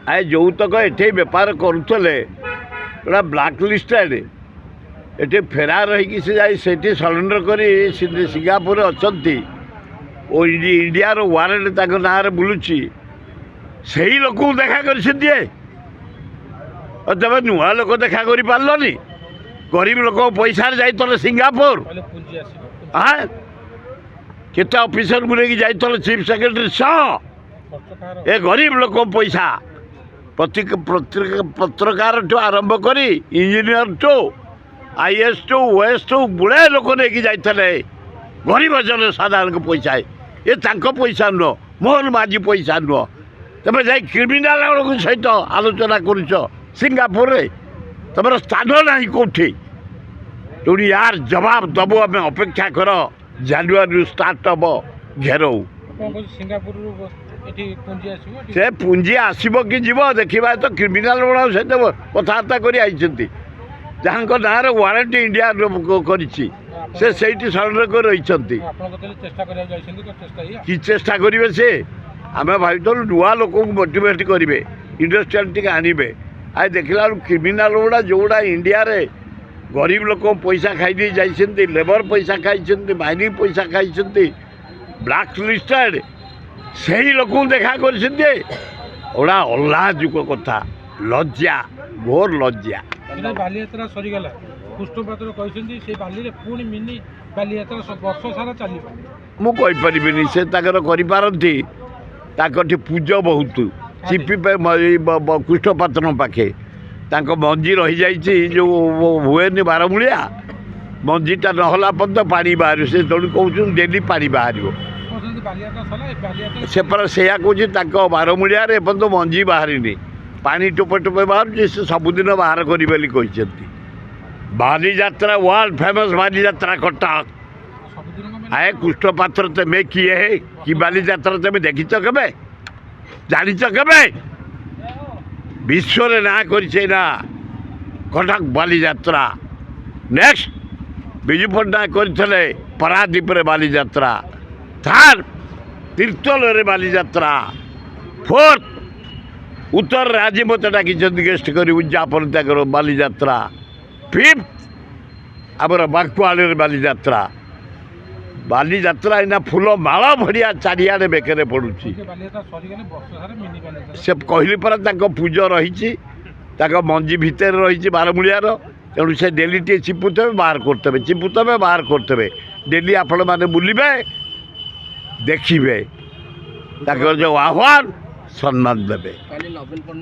आए जोतक ये बेपार करुले गोटा ब्लाक लिस्टेड ये फेरार रही से सरेंडर कर सिंगापुर अच्छा इंडियार वारंट ना बुलूची से ही लोक देखा कर तब नुआ लोक देखा कर पार्लनि गरीब लोक पैसा जाइल सिंगापुर हाँ केते ऑफिसर को लेकिन जाइल चीफ सेक्रेटरी सह ए गरीब लोक पैसा पत्रकार ठू आरंभ कर इंजीनियर टू आईएएस टू ओएस टू गुड़ाए लोक नहीं जाते गरीब जन साधारण पैसा ये पैसा नुह मोहन माझी पैसा नुह तुम जा क्रिमिनाल सहित आलोचना कर सिंगापुर तुम स्थान ना कौटी तेणु यार जवाब दबु आम अपेक्षा कर जानुरी स्टार्ट हम घेरऊ से पुंजी आसब कि जीव देखा तो क्रिमिनाल गुण सहित कथबार्ता कर जहाँ ना वारंट इंडिया से सरेंडर कर रही कि चेष्टा करेंगे से आम भाई नुआ लोक मोटिवेट करेंगे इंडस्ट्रियल टी आनबे आज देखला क्रिमिनाल गुड़ा जोड़ा इंडिया रे गरीब लोक पैसा खाई जाइए लेबर पैसा खाई माइनिंग पैसा खाई ब्लाक लिस्टेड से ही लोक देखा करा अल्लाजुक कथा लज्जा घोर लज्जा बालीयात्रा सरीगला कृष्णपात्र कहते से बाली पुणी मिनी बालीयात्रा वर्ष सारा चल मुझे से करपारती पूज बहुत चिपी कृष्णपात्र पाखे मंजी रही जाइए जो हुए बारमूलिया मंजीटा नहला पर्यंत पानी बाहर से तेणु कौन डेली पानी बाहर से कहूँ बारमूलिया एपर्तंत मंजी बाहरी पानी टोपे टोपे बाहर से सबुदिन बाहर करी बाली यात्रा वर्ल्ड फेमस बाली यात्रा कटक आए कृष्णपात्र तेमे किए है कि बाली यात्रा तेमे देखीच के जानीच के विश्व ना करना कटक बाली यात्रा नेक्स्ट विजु पट्टनायक करते पारादीप बाली यात्रा थर्ड तीर्तोल बाली यात्रा फोर्थ उत्तर राज्य मत डाक गेस्ट कर उद्यापन त्यागर बाली यात्रा फिफ्थ आमर बांकुआल बाली यात्रा इना फूल माल भड़िया चारिड़े बेकरे पड़ुची से कहली पर पूज रही मंजी भितर रही बारमूलियार तेणु से डेली टे चिपुते बाहर करते बाहर करते डेली आपण मैंने बुलबे देखिए जो आह्वान सम्मान देवे।